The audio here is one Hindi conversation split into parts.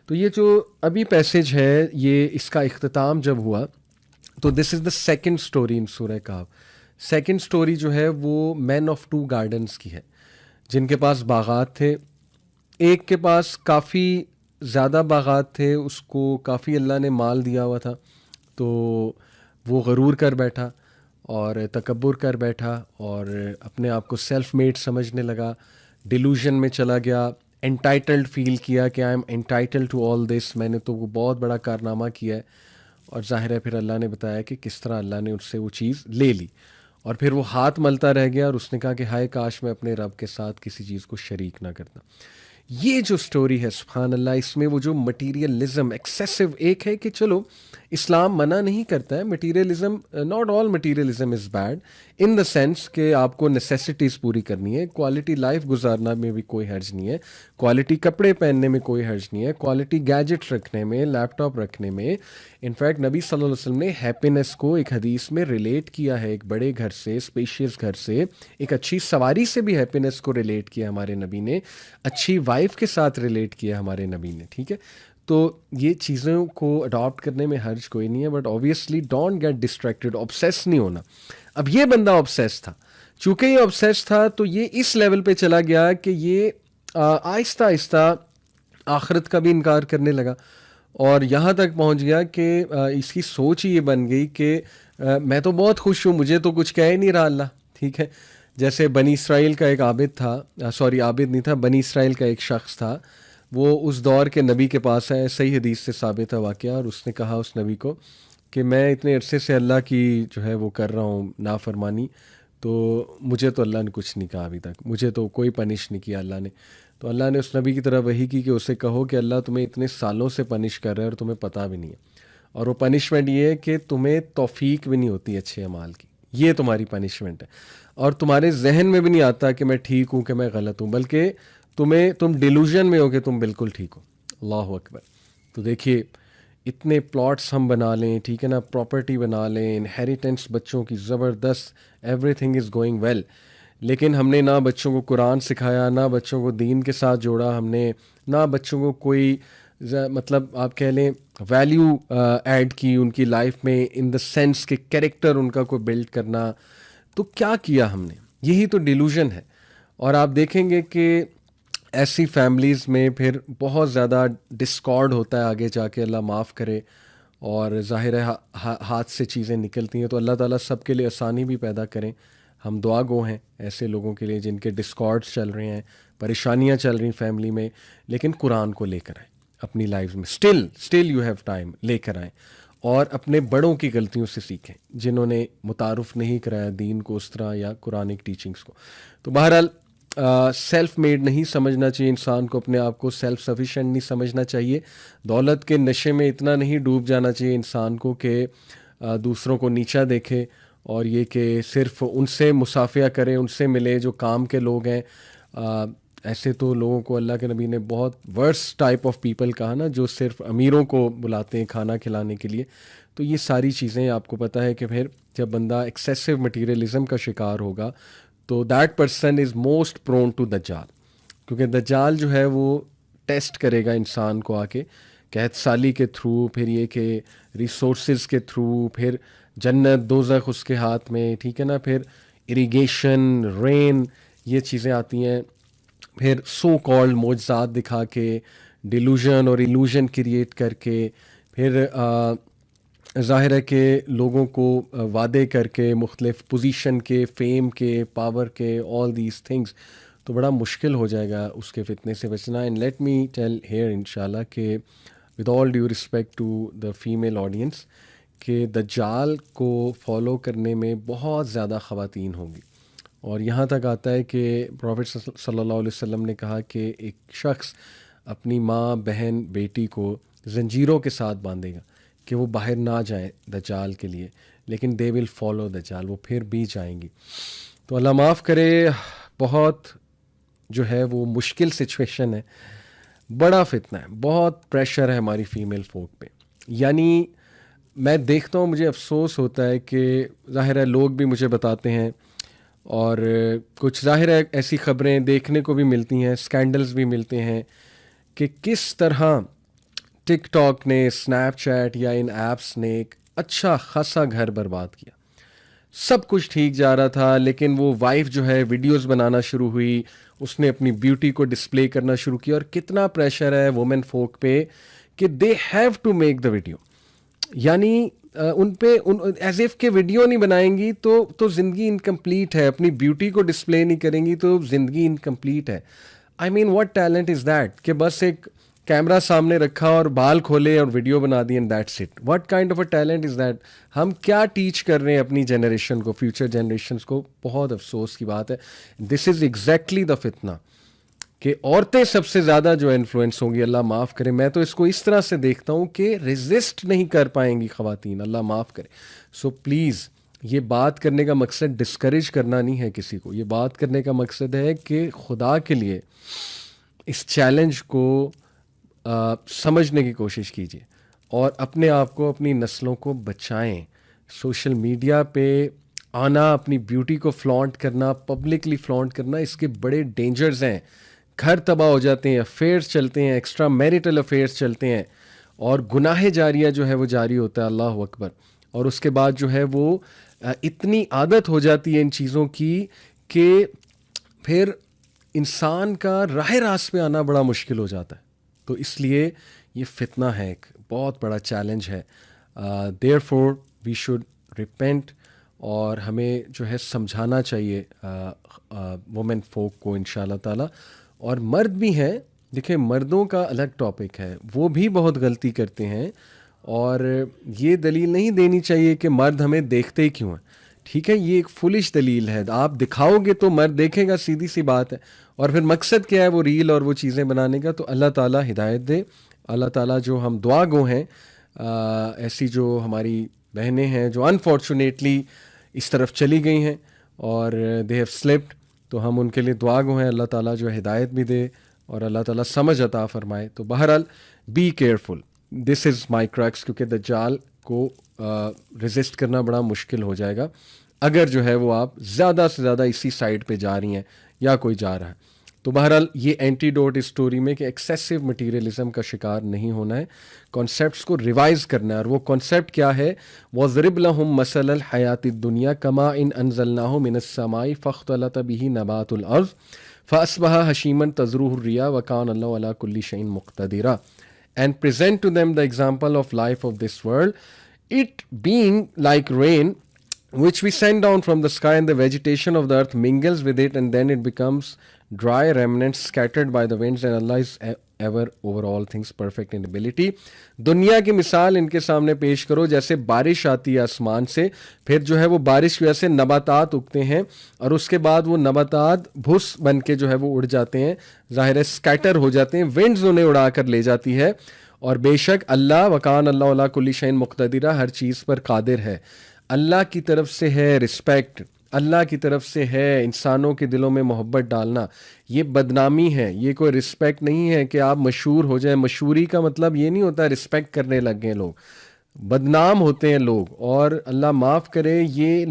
तो ये जो अभी पैसेज है, ये इसका इख्तिताम जब हुआ, तो this is the second story in सूरह कहफ। सेकंड स्टोरी जो है वो मैन ऑफ टू गार्डन्स की है, जिनके पास बागात थे। एक के पास काफ़ी ज़्यादा बागात थे, उसको काफ़ी अल्लाह ने माल दिया हुआ था, तो वो गरूर कर बैठा और तकब्बुर कर बैठा और अपने आप को सेल्फ मेड समझने लगा, डिलूजन में चला गया, एंटाइटल्ड फील किया कि I am entitled to all this, मैंने तो वो बहुत बड़ा कारनामा किया है। और ज़ाहिर है फिर अल्लाह ने बताया कि किस तरह अल्लाह ने उससे वो चीज़ ले ली, और फिर वो हाथ मलता रह गया और उसने कहा कि हाय काश मैं अपने रब के साथ किसी चीज़ को शरीक ना करता। ये जो स्टोरी है सुभान अल्लाह, इसमें वो जो मटीरियलिज्म एक्सेसिव, एक है कि चलो इस्लाम मना नहीं करता है materialism, not all materialism is bad in the sense कि आपको नेसेसिटीज़ पूरी करनी है, क्वालिटी लाइफ गुजारना में भी कोई हर्ज नहीं है, क्वालिटी कपड़े पहनने में कोई हर्ज नहीं है, क्वालिटी गैजेट रखने में, लैपटॉप रखने में। इनफैक्ट नबी सल्लल्लाहु अलैहि वसल्लम ने हैप्पीनेस को एक हदीस में रिलेट किया है, एक बड़े घर से, स्पेशियस घर से, एक अच्छी सवारी से भी हैप्पीनेस को रिलेट किया हमारे नबी ने, अच्छी वाइफ के साथ रिलेट किया हमारे नबी ने। ठीक है, तो ये चीज़ों को अडॉप्ट करने में हर्ज कोई नहीं है, but obviously don't get distracted, obsess नहीं होना। अब ये बंदा ऑब्सेस था, चूंकि ये ऑब्सेस था तो ये इस लेवल पे चला गया कि ये आहिस्ता आहिस्ता आखिरत का भी इनकार करने लगा, और यहाँ तक पहुँच गया कि इसकी सोच ही ये बन गई कि मैं तो बहुत खुश हूँ, मुझे तो कुछ कह ही नहीं रहा अल्लाह। ठीक है, जैसे बनी इसराइल का एक आबिद था, सॉरी आबिद नहीं था, बनी इसराइल का एक शख्स था, वो उस दौर के नबी के पास है, सही हदीस से साबित है वाक़या, और उसने कहा उस नबी को कि मैं इतने अरसे से अल्लाह की जो है वो कर रहा हूँ नाफरमानी, तो मुझे तो अल्लाह ने कुछ नहीं कहा अभी तक, मुझे तो कोई पनिश नहीं किया अल्लाह ने। तो अल्लाह ने उस नबी की तरफ वही की कि उसे कहो कि अल्लाह तुम्हें इतने सालों से पनिश कर रहा है और तुम्हें पता भी नहीं है, और वो पनिशमेंट ये है कि तुम्हें तौफीक भी नहीं होती अच्छे अमाल की, ये तुम्हारी पनिशमेंट है, और तुम्हारे जहन में भी नहीं आता कि मैं ठीक हूँ कि मैं गलत हूँ, बल्कि तुम डिलूजन में हो कि तुम बिल्कुल ठीक हो। अल्लाह अकबर। तो देखिए इतने प्लॉट्स हम बना लें, ठीक है ना, प्रॉपर्टी बना लें, इनहेरिटेंस बच्चों की ज़बरदस्त, एवरीथिंग इज़ गोइंग वेल, लेकिन हमने ना बच्चों को कुरान सिखाया, ना बच्चों को दीन के साथ जोड़ा हमने, ना बच्चों को कोई मतलब आप कह लें वैल्यू ऐड की उनकी लाइफ में, इन द सेंस के कैरेक्टर उनका कोई बिल्ड करना। तो क्या किया हमने, यही तो डिलूजन है। और आप देखेंगे कि ऐसी फैमिलीज़ में फिर बहुत ज़्यादा डिस्कॉर्ड होता है आगे जाके, अल्लाह माफ़ करे, और ज़ाहिर है हाथ से चीज़ें निकलती हैं, तो अल्लाह ताला सबके लिए आसानी भी पैदा करें। हम दुआ गो हैं ऐसे लोगों के लिए जिनके डिस्कॉर्ड्स चल रहे हैं, परेशानियां चल रही फैमिली में, लेकिन कुरान को लेकर आएँ अपनी लाइफ में, स्टिल यू हैव टाइम, लेकर आएँ, और अपने बड़ों की गलतियों से सीखें जिन्होंने मुतारुफ नहीं कराया दीन को उस तरह या कुरानिक टीचिंग्स को। तो बहरहाल सेल्फ मेड नहीं समझना चाहिए इंसान को, अपने आप को सेल्फ सफिशेंट नहीं समझना चाहिए, दौलत के नशे में इतना नहीं डूब जाना चाहिए इंसान को कि दूसरों को नीचा देखे, और ये कि सिर्फ उनसे मुसाफिया करें, उनसे मिले जो काम के लोग हैं। ऐसे तो लोगों को अल्लाह के नबी ने बहुत वर्स टाइप ऑफ पीपल कहा ना, जो सिर्फ अमीरों को बुलाते हैं खाना खिलाने के लिए। तो ये सारी चीज़ें आपको पता है कि फिर जब बंदा एक्सेसिव मटीरियलिज्म का शिकार होगा तो that person is most prone to दज्जाल, क्योंकि दज्जाल जो है वो टेस्ट करेगा इंसान को आके कहत साली के थ्रू, फिर ये कि रिसोर्सेज के थ्रू, फिर जन्नत दोज़ख उसके हाथ में, ठीक है ना, फिर इरिगेशन, रेन, ये चीज़ें आती हैं, फिर सो कॉल्ड मोजज़ात दिखा के, डिलूजन और इलूजन क्रिएट करके, फिर ज़ाहिर है कि लोगों को वादे करके मुख्तलिफ पोजीशन के, फेम के, पावर के, ऑल दीज थिंग्स, तो बड़ा मुश्किल हो जाएगा उसके फितने से बचना। And let me tell here इंशाल्लाह कि with all due respect to the female audience कि दज्जाल को फॉलो करने में बहुत ज़्यादा ख़वातीन होंगी, और यहाँ तक आता है कि प्रॉफिट सल्लल्लाहु अलैहि वसल्लम ने कहा कि एक शख्स अपनी माँ, बहन, बेटी को जंजीरों के साथ बांधेगा कि वो बाहर ना जाए दज्जाल के लिए, लेकिन दे विल फॉलो दज्जाल, वो फिर भी जाएंगी। तो अल्लाह माफ़ करे, बहुत जो है वो मुश्किल सिचुएशन है, बड़ा फितना है, बहुत प्रेशर है हमारी फ़ीमेल फोक पे। यानी मैं देखता हूँ, मुझे अफसोस होता है कि ज़ाहिर है लोग भी मुझे बताते हैं, और कुछ ज़ाहिर है ऐसी ख़बरें देखने को भी मिलती हैं, स्कैंडल्स भी मिलते हैं कि किस तरह टिकटॉक ने, स्नैपचैट या इन ऐप्स ने एक अच्छा खासा घर बर्बाद किया। सब कुछ ठीक जा रहा था, लेकिन वो वाइफ जो है वीडियोस बनाना शुरू हुई, उसने अपनी ब्यूटी को डिस्प्ले करना शुरू किया, और कितना प्रेशर है वुमेन फोक पे कि they have to make the video. यानी उन पे एज इफ के वीडियो नहीं बनाएंगी तो ज़िंदगी इनकम्प्लीट है, अपनी ब्यूटी को डिस्प्ले नहीं करेंगी तो ज़िंदगी इनकम्प्लीट है। I mean what talent is that कि बस एक कैमरा सामने रखा और बाल खोले और वीडियो बना दी and that's it. What kind of a talent is that? हम क्या टीच कर रहे हैं अपनी जनरेशन को, फ्यूचर जनरेशन्स को? बहुत अफसोस की बात है। दिस इज़ एग्जैक्टली द फितना कि औरतें सबसे ज़्यादा जो इन्फ्लुएंस होंगी, अल्लाह माफ़ करे। मैं तो इसको इस तरह से देखता हूँ कि रेजिस्ट नहीं कर पाएंगी ख़वातीन, अल्लाह माफ़ करे। सो प्लीज़, ये बात करने का मकसद डिस्करेज करना नहीं है किसी को, ये बात करने का मकसद है कि खुदा के लिए इस चैलेंज को समझने की कोशिश कीजिए और अपने आप को, अपनी नस्लों को बचाएं। सोशल मीडिया पे आना, अपनी ब्यूटी को फ्लॉन्ट करना, पब्लिकली फ्लॉन्ट करना, इसके बड़े डेंजर्स हैं। घर तबाह हो जाते हैं, अफेयर्स चलते हैं, एक्स्ट्रा मैरिटल अफेयर्स चलते हैं, और गुनाह जारिया जो है वो जारी होता है, अल्लाह अकबर। और उसके बाद जो है वो इतनी आदत हो जाती है इन चीज़ों की कि फिर इंसान का राह रास्त पे आना बड़ा मुश्किल हो जाता है। तो इसलिए ये फितना है, एक बहुत बड़ा चैलेंज है। देयरफॉर वी शुड रिपेंट, और हमें जो है समझाना चाहिए वुमेन फोक को इंशाल्लाह ताला। और मर्द भी हैं, देखिए मर्दों का अलग टॉपिक है, वो भी बहुत गलती करते हैं, और ये दलील नहीं देनी चाहिए कि मर्द हमें देखते ही क्यों हैं। ठीक है, ये एक फुलिश दलील है। आप दिखाओगे तो मर्द देखेगा, सीधी सी बात है। और फिर मकसद क्या है वो रील और वो चीज़ें बनाने का? तो अल्लाह ताला हिदायत दे। अल्लाह ताला जो हम दुआ गो हैं, ऐसी जो हमारी बहनें हैं जो अनफॉर्चुनेटली इस तरफ चली गई हैं और दे हैव स्लिप्ड, तो हम उनके लिए दुआ गो हैं। अल्लाह ताला जो हिदायत भी दे और अल्लाह ताला समझ अता फरमाए। तो बहरहाल be careful, this is my crux, क्योंकि दज्जाल को रेजिस्ट करना बड़ा मुश्किल हो जाएगा अगर जो है वो आप ज़्यादा से ज़्यादा इसी साइड पे जा रही हैं या कोई जा रहा है। तो बहरहाल ये एंटीडोट इस स्टोरी में कि एक्सेसिव मटीरियलिज्म का शिकार नहीं होना है, कॉन्सेप्ट्स को रिवाइज करना है। और वो कॉन्सेप्ट क्या है? वज़रिब लहुम मसलल हयातिद दुनिया कमा इन अनज़लनाहु मिनस समाई फ़ख्तलत बिही नबातुल अर्ज़ फ़अस्बहा हशीमन तज़रूहु रिया व कान अल्लाहु अला कुल्ली शैइन मुक़तदिरा, and present to them the example of life of this world, it being like rain which we send down from the sky, and the vegetation of the earth mingles with it, and then it becomes dry remnants scattered by the winds, and Allah is ever over all things perfect in ability. दुनिया की मिसाल इनके सामने पेश करो जैसे बारिश आती है आसमान से, फिर जो है वो बारिश की वजह से नबातात उगते हैं, और उसके बाद वो नबातात भूस बन के जो है वो उड़ जाते हैं, ज़ाहिर है स्कैटर हो जाते हैं, विंड्स उन्हें उड़ा कर ले जाती है। और बेशक अल्लाह वकान अल्लाह अला कुल्ली शैइन मुक़तदिरा, हर चीज़ पर कादिर है। अल्लाह की तरफ से है रिस्पेक्ट, अल्लाह की तरफ से है इंसानों के दिलों में मोहब्बत डालना। ये बदनामी है, ये कोई रिस्पेक्ट नहीं है कि आप मशहूर हो जाएं। मशहूरी का मतलब ये नहीं होता रिस्पेक्ट करने लग गए लोग, बदनाम होते हैं लोग। और अल्लाह माफ़ करे, ये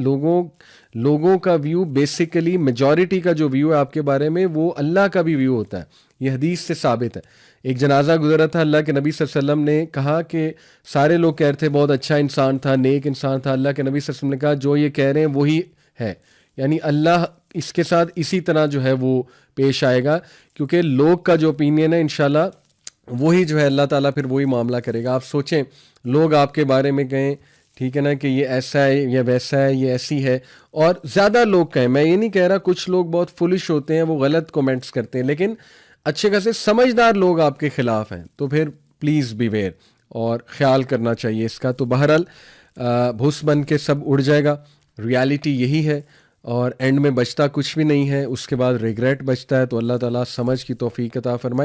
लोगों का व्यू, बेसिकली मेजॉरिटी का जो व्यू है आपके बारे में, वो अल्लाह का भी व्यू होता है। ये हदीस से साबित है। एक जनाजा गुजरा था, अल्लाह के नबी सल्लल्लाहु अलैहि वसल्लम ने कहा कि सारे लोग कह रहे थे बहुत अच्छा इंसान था, नेक इंसान था। अल्लाह के नबी सल्लल्लाहु अलैहि वसल्लम ने कहा जो ये कह रहे हैं वही है, यानी अल्लाह इसके साथ इसी तरह जो है वो पेश आएगा, क्योंकि लोग का जो ओपिनियन है इंशाल्लाह वही जो है अल्लाह ताला फिर वही मामला करेगा। आप सोचें, लोग आपके बारे में कहें, ठीक है ना, कि ये ऐसा है, ये वैसा है, ये ऐसी है, और ज़्यादा लोग कहें, मैं ये नहीं कह रहा, कुछ लोग बहुत फुलिश होते हैं, वो गलत कमेंट्स करते हैं, लेकिन अच्छे खासे समझदार लोग आपके खिलाफ हैं, तो फिर प्लीज़ बीवेयर और ख्याल करना चाहिए इसका। तो बहरहाल भूस बन के सब उड़ जाएगा, रियलिटी यही है, और एंड में बचता कुछ भी नहीं है, उसके बाद रिग्रेट बचता है। तो अल्लाह ताला समझ की तौफीक अता फरमाए।